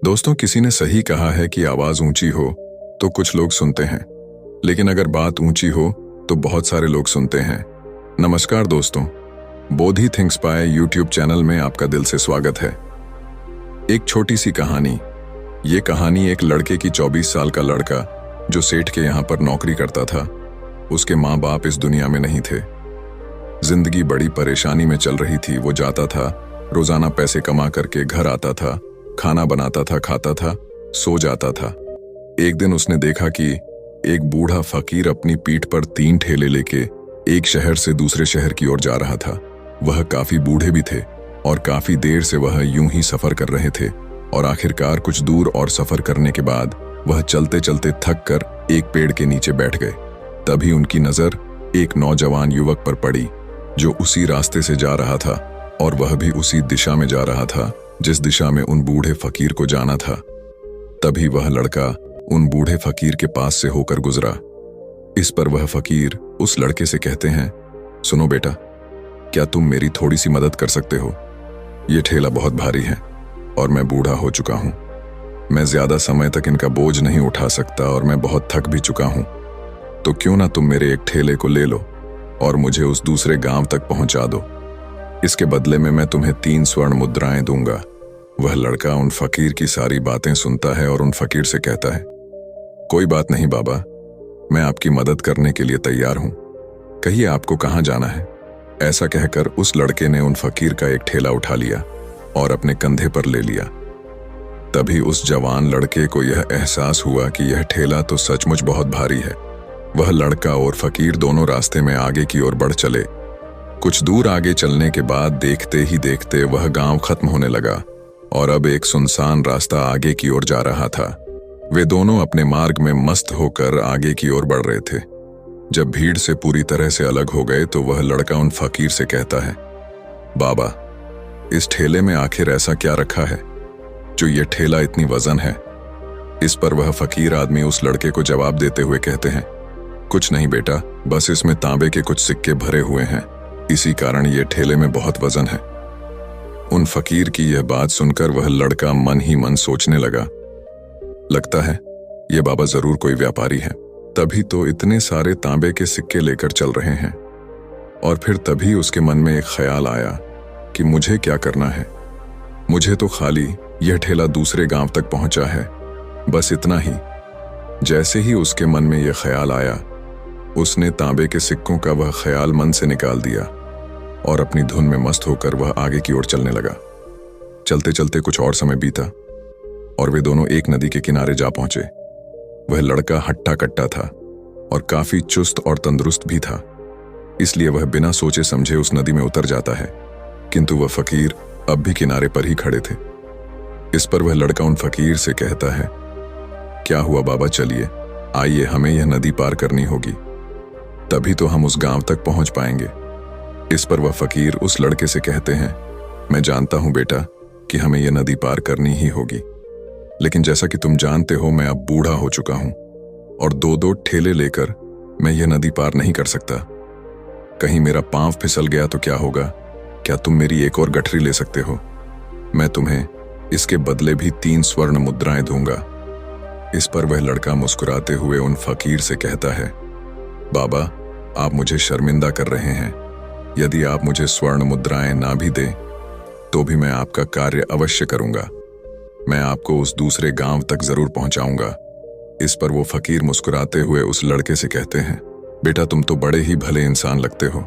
दोस्तों, किसी ने सही कहा है कि आवाज ऊंची हो तो कुछ लोग सुनते हैं, लेकिन अगर बात ऊंची हो तो बहुत सारे लोग सुनते हैं। नमस्कार दोस्तों, Bodhi thinks by YouTube channel में आपका दिल से स्वागत है। एक छोटी सी कहानी। ये कहानी एक लड़के की 24 साल का लड़का जो सेठ के यहाँ पर नौकरी करता था। उसके माँ बाप इस दुनिया में नहीं थे। जिंदगी बड़ी परेशानी में चल रही थी। वो जाता था, रोजाना पैसे कमा करके घर आता था, खाना बनाता था, खाता था, सो जाता था। एक दिन उसने देखा कि एक बूढ़ा फकीर अपनी पीठ पर 3 ठेले लेके एक शहर से दूसरे शहर की ओर जा रहा था। वह काफी बूढ़े भी थे और काफी देर से वह यूं ही सफर कर रहे थे और आखिरकार कुछ दूर और सफर करने के बाद वह चलते चलते थक कर एक पेड़ के नीचे बैठ गए। तभी उनकी नजर एक नौजवान युवक पर पड़ी जो उसी रास्ते से जा रहा था और वह भी उसी दिशा में जा रहा था जिस दिशा में उन बूढ़े फकीर को जाना था। तभी वह लड़का उन बूढ़े फकीर के पास से होकर गुजरा। इस पर वह फकीर उस लड़के से कहते हैं, सुनो बेटा, क्या तुम मेरी थोड़ी सी मदद कर सकते हो? ये ठेला बहुत भारी है और मैं बूढ़ा हो चुका हूं। मैं ज्यादा समय तक इनका बोझ नहीं उठा सकता और मैं बहुत थक भी चुका हूं। तो क्यों ना तुम मेरे एक ठेले को ले लो और मुझे उस दूसरे गांव तक पहुंचा दो। इसके बदले में मैं तुम्हें 3 स्वर्ण मुद्राएं दूंगा। वह लड़का उन फकीर की सारी बातें सुनता है और उन फकीर से कहता है, कोई बात नहीं बाबा, मैं आपकी मदद करने के लिए तैयार हूं। कहिए आपको कहां जाना है? ऐसा कहकर उस लड़के ने उन फकीर का एक ठेला उठा लिया और अपने कंधे पर ले लिया। तभी उस जवान लड़के को यह एहसास हुआ कि यह ठेला तो सचमुच बहुत भारी है। वह लड़का और फकीर दोनों रास्ते में आगे की ओर बढ़ चले। कुछ दूर आगे चलने के बाद देखते ही देखते वह गांव खत्म होने लगा और अब एक सुनसान रास्ता आगे की ओर जा रहा था। वे दोनों अपने मार्ग में मस्त होकर आगे की ओर बढ़ रहे थे। जब भीड़ से पूरी तरह से अलग हो गए तो वह लड़का उन फकीर से कहता है, बाबा, इस ठेले में आखिर ऐसा क्या रखा है जो ये ठेला इतनी वजन है? इस पर वह फकीर आदमी उस लड़के को जवाब देते हुए कहते हैं, कुछ नहीं बेटा, बस इसमें तांबे के कुछ सिक्के भरे हुए हैं, इसी कारण ये ठेले में बहुत वजन है। उन फकीर की यह बात सुनकर वह लड़का मन ही मन सोचने लगा, लगता है ये बाबा जरूर कोई व्यापारी है, तभी तो इतने सारे तांबे के सिक्के लेकर चल रहे हैं। और फिर तभी उसके मन में एक ख्याल आया कि मुझे क्या करना है। मुझे तो खाली यह ठेला दूसरे गांव तक पहुंचा है, बस इतना ही। जैसे ही उसके मन में यह ख्याल आया, उसने तांबे के सिक्कों का वह ख्याल मन से निकाल दिया और अपनी धुन में मस्त होकर वह आगे की ओर चलने लगा। चलते चलते कुछ और समय बीता और वे दोनों एक नदी के किनारे जा पहुंचे। वह लड़का हट्टा कट्टा था और काफी चुस्त और तंदुरुस्त भी था, इसलिए वह बिना सोचे समझे उस नदी में उतर जाता है, किंतु वह फकीर अब भी किनारे पर ही खड़े थे। इस पर वह लड़का उन फकीर से कहता है, क्या हुआ बाबा, चलिए आइए, हमें यह नदी पार करनी होगी, तभी तो हम उस गांव तक पहुंच पाएंगे। इस पर वह फकीर उस लड़के से कहते हैं, मैं जानता हूं बेटा कि हमें यह नदी पार करनी ही होगी, लेकिन जैसा कि तुम जानते हो मैं अब बूढ़ा हो चुका हूं और 2-2 ठेले लेकर मैं यह नदी पार नहीं कर सकता। कहीं मेरा पांव फिसल गया तो क्या होगा? क्या तुम मेरी एक और गठरी ले सकते हो? मैं तुम्हें इसके बदले भी 3 स्वर्ण मुद्राएं दूंगा। इस पर वह लड़का मुस्कुराते हुए उन फकीर से कहता है, बाबा, आप मुझे शर्मिंदा कर रहे हैं। यदि आप मुझे स्वर्ण मुद्राएं ना भी दें तो भी मैं आपका कार्य अवश्य करूंगा। मैं आपको उस दूसरे गांव तक जरूर पहुंचाऊंगा। इस पर वो फकीर मुस्कुराते हुए उस लड़के से कहते हैं, बेटा, तुम तो बड़े ही भले इंसान लगते हो।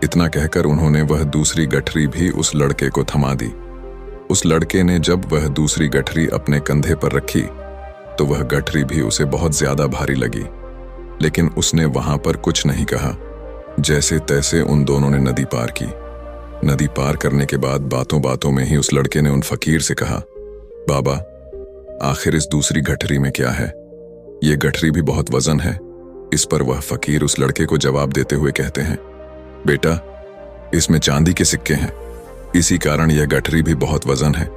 इतना कहकर उन्होंने वह दूसरी गठरी भी उस लड़के को थमा दी। उस लड़के ने जब वह दूसरी गठरी अपने कंधे पर रखी तो वह गठरी भी उसे बहुत ज्यादा भारी लगी, लेकिन उसने वहां पर कुछ नहीं कहा। जैसे तैसे उन दोनों ने नदी पार की। नदी पार करने के बाद बातों बातों में ही उस लड़के ने उन फकीर से कहा, बाबा, आखिर इस दूसरी गठरी में क्या है? ये गठरी भी बहुत वजन है। इस पर वह फकीर उस लड़के को जवाब देते हुए कहते हैं, बेटा, इसमें चांदी के सिक्के हैं, इसी कारण यह गठरी भी बहुत वजन है।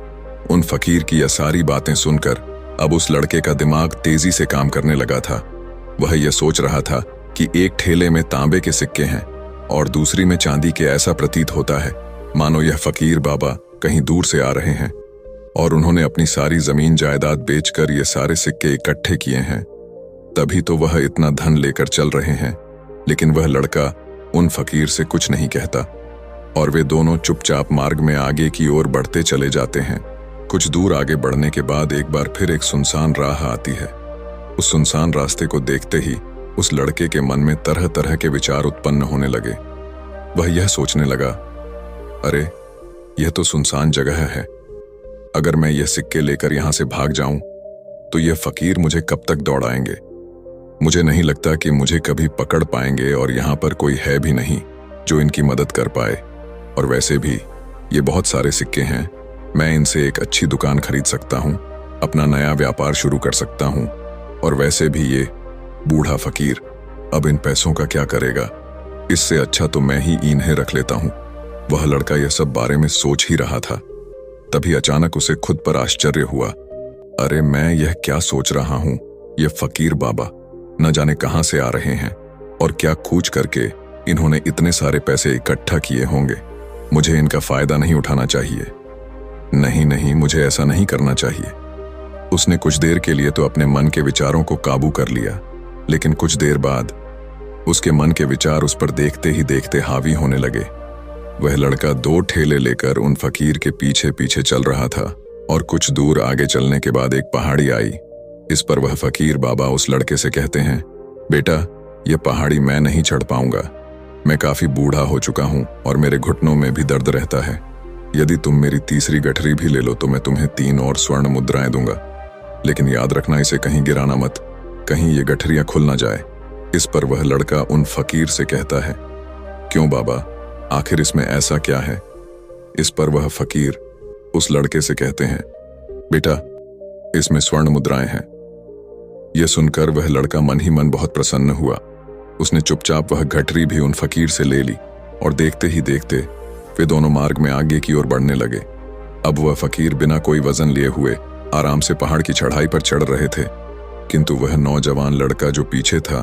उन फकीर की यह सारी बातें सुनकर अब उस लड़के का दिमाग तेजी से काम करने लगा था। वह यह सोच रहा था कि एक ठेले में तांबे के सिक्के हैं और दूसरी में चांदी के। ऐसा प्रतीत होता है मानो यह फकीर बाबा कहीं दूर से आ रहे हैं और उन्होंने अपनी सारी जमीन जायदाद बेचकर ये सारे सिक्के इकट्ठे किए हैं, तभी तो वह इतना धन लेकर चल रहे हैं। लेकिन वह लड़का उन फकीर से कुछ नहीं कहता और वे दोनों चुपचाप मार्ग में आगे की ओर बढ़ते चले जाते हैं। कुछ दूर आगे बढ़ने के बाद एक बार फिर एक सुनसान राह आती है। उस सुनसान रास्ते को देखते ही उस लड़के के मन में तरह तरह के विचार उत्पन्न होने लगे। वह यह सोचने लगा, अरे यह तो सुनसान जगह है, अगर मैं यह सिक्के लेकर यहां से भाग जाऊं तो यह फकीर मुझे कब तक दौड़ाएंगे। मुझे नहीं लगता कि मुझे कभी पकड़ पाएंगे और यहां पर कोई है भी नहीं जो इनकी मदद कर पाए। और वैसे भी ये बहुत सारे सिक्के हैं, मैं इनसे एक अच्छी दुकान खरीद सकता हूं, अपना नया व्यापार शुरू कर सकता हूं। और वैसे भी ये बूढ़ा फकीर अब इन पैसों का क्या करेगा, इससे अच्छा तो मैं ही इन्हें रख लेता हूं। वह लड़का यह सब बारे में सोच ही रहा था, तभी अचानक उसे खुद पर आश्चर्य हुआ। अरे मैं यह क्या सोच रहा हूं, यह फकीर बाबा न जाने कहां से आ रहे हैं और क्या खूच करके इन्होंने इतने सारे पैसे इकट्ठा किए होंगे। मुझे इनका फायदा नहीं उठाना चाहिए। नहीं नहीं, मुझे ऐसा नहीं करना चाहिए। उसने कुछ देर के लिए तो अपने मन के विचारों को काबू कर लिया, लेकिन कुछ देर बाद उसके मन के विचार उस पर देखते ही देखते हावी होने लगे। वह लड़का 2 ठेले लेकर उन फकीर के पीछे पीछे चल रहा था और कुछ दूर आगे चलने के बाद एक पहाड़ी आई। इस पर वह फकीर बाबा उस लड़के से कहते हैं, बेटा यह पहाड़ी मैं नहीं चढ़ पाऊंगा, मैं काफी बूढ़ा हो चुका हूं और मेरे घुटनों में भी दर्द रहता है। यदि तुम मेरी तीसरी गठरी भी ले लो तो मैं तुम्हें 3 और स्वर्ण मुद्राएं दूंगा, लेकिन याद रखना इसे कहीं गिराना मत, कहीं ये गठरियां खुल ना जाए। इस पर वह लड़का उन फकीर से कहता है, क्यों बाबा, आखिर इसमें ऐसा क्या है। इस पर वह फकीर उस लड़के से कहते हैं, बेटा इसमें स्वर्ण मुद्राएं हैं। यह सुनकर वह लड़का मन ही मन बहुत प्रसन्न हुआ। उसने चुपचाप वह गठरी भी उन फकीर से ले ली और देखते ही देखते वे दोनों मार्ग में आगे की ओर बढ़ने लगे। अब वह फकीर बिना कोई वजन लिए हुए आराम से पहाड़ की चढ़ाई पर चढ़ रहे थे, किंतु वह नौजवान लड़का जो पीछे था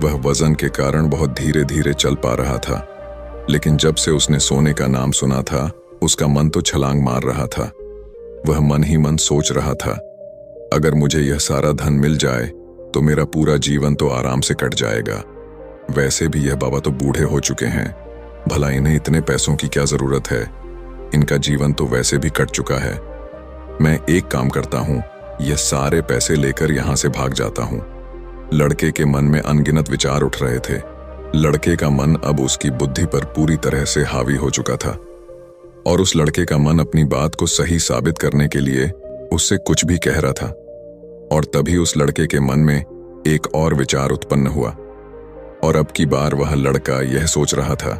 वह वजन के कारण बहुत धीरे धीरे चल पा रहा था। लेकिन जब से उसने सोने का नाम सुना था उसका मन तो छलांग मार रहा था। वह मन ही मन सोच रहा था, अगर मुझे यह सारा धन मिल जाए तो मेरा पूरा जीवन तो आराम से कट जाएगा। वैसे भी यह बाबा तो बूढ़े हो चुके हैं, भला इन्हें इतने पैसों की क्या जरूरत है, इनका जीवन तो वैसे भी कट चुका है। मैं एक काम करता हूं, यह सारे पैसे लेकर यहां से भाग जाता हूं। लड़के के मन में अनगिनत विचार उठ रहे थे। लड़के का मन अब उसकी बुद्धि पर पूरी तरह से हावी हो चुका था और उस लड़के का मन अपनी बात को सही साबित करने के लिए उससे कुछ भी कह रहा था। और तभी उस लड़के के मन में एक और विचार उत्पन्न हुआ और अब की बार वह लड़का यह सोच रहा था,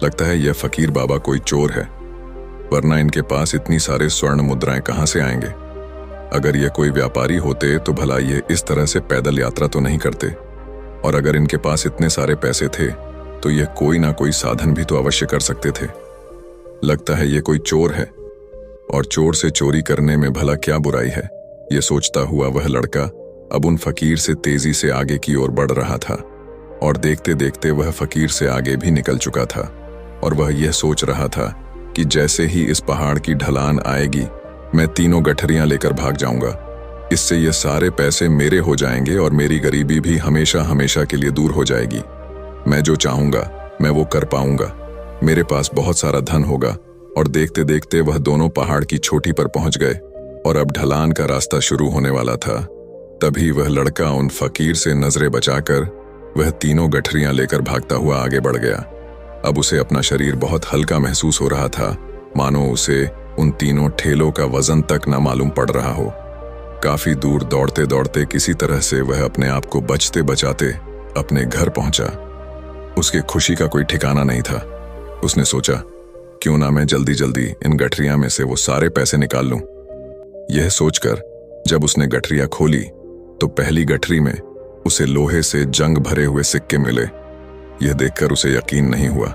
लगता है यह फकीर बाबा कोई चोर है, वरना इनके पास इतनी सारे स्वर्ण मुद्राएं कहां से आएंगे। अगर ये कोई व्यापारी होते तो भला ये इस तरह से पैदल यात्रा तो नहीं करते, और अगर इनके पास इतने सारे पैसे थे तो यह कोई ना कोई साधन भी तो अवश्य कर सकते थे। लगता है ये कोई चोर है और चोर से चोरी करने में भला क्या बुराई है। यह सोचता हुआ वह लड़का अब उन फकीर से तेजी से आगे की ओर बढ़ रहा था और देखते देखते वह फकीर से आगे भी निकल चुका था। और वह यह सोच रहा था कि जैसे ही इस पहाड़ की ढलान आएगी मैं 3 गठरियां लेकर भाग जाऊंगा। इससे ये सारे पैसे मेरे हो जाएंगे और मेरी गरीबी भी हमेशा हमेशा के लिए दूर हो जाएगी। मैं जो चाहूंगा मैं वो कर पाऊंगा, मेरे पास बहुत सारा धन होगा। और देखते देखते वह दोनों पहाड़ की चोटी पर पहुंच गए और अब ढलान का रास्ता शुरू होने वाला था। तभी वह लड़का उन फकीर से नजरें बचाकर वह 3 गठरियां लेकर भागता हुआ आगे बढ़ गया। अब उसे अपना शरीर बहुत हल्का महसूस हो रहा था, मानो उसे उन 3 ठेलों का वजन तक न मालूम पड़ रहा हो। काफी दूर दौड़ते दौड़ते किसी तरह से वह अपने आप को बचते बचाते अपने घर पहुंचा। उसकी खुशी का कोई ठिकाना नहीं था। उसने सोचा, क्यों ना मैं जल्दी जल्दी इन गठरियां में से वो सारे पैसे निकाल लूं। यह सोचकर जब उसने गठरियां खोली तो पहली गठरी में उसे लोहे से जंग भरे हुए सिक्के मिले। यह देखकर उसे यकीन नहीं हुआ।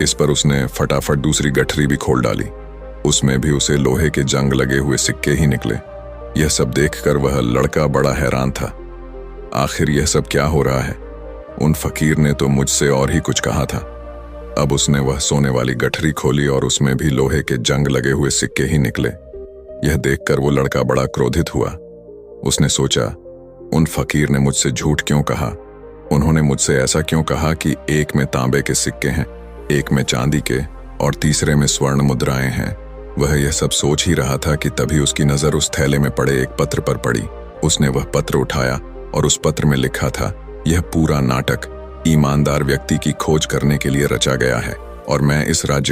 इस पर उसने फटाफट दूसरी गठरी भी खोल डाली, उसमें भी उसे लोहे के जंग लगे हुए सिक्के ही निकले। यह सब देखकर वह लड़का बड़ा हैरान था। आखिर यह सब क्या हो रहा है? उन फकीर ने तो मुझसे और ही कुछ कहा था। अब उसने वह सोने वाली गठरी खोली और उसमें भी लोहे के जंग लगे हुए सिक्के ही निकले। यह देखकर वो लड़का बड़ा क्रोधित हुआ। उसने सोचा, उन फकीर ने मुझसे झूठ क्यों कहा? उन्होंने मुझसे ऐसा क्यों कहा कि एक में तांबे के सिक्के हैं, एक में चांदी के और तीसरे में स्वर्ण मुद्राएं हैं। वह यह सब सोच ही रहा था कि तभी उसकी नजर उस थैले में पड़े एक पत्र पर पड़ी। उसने वह पत्र उठाया और उस पत्र में लिखा था, यह पूरा नाटक ईमानदार व्यक्ति की खोज करने के लिए रचा गया है और मैं इस राज्य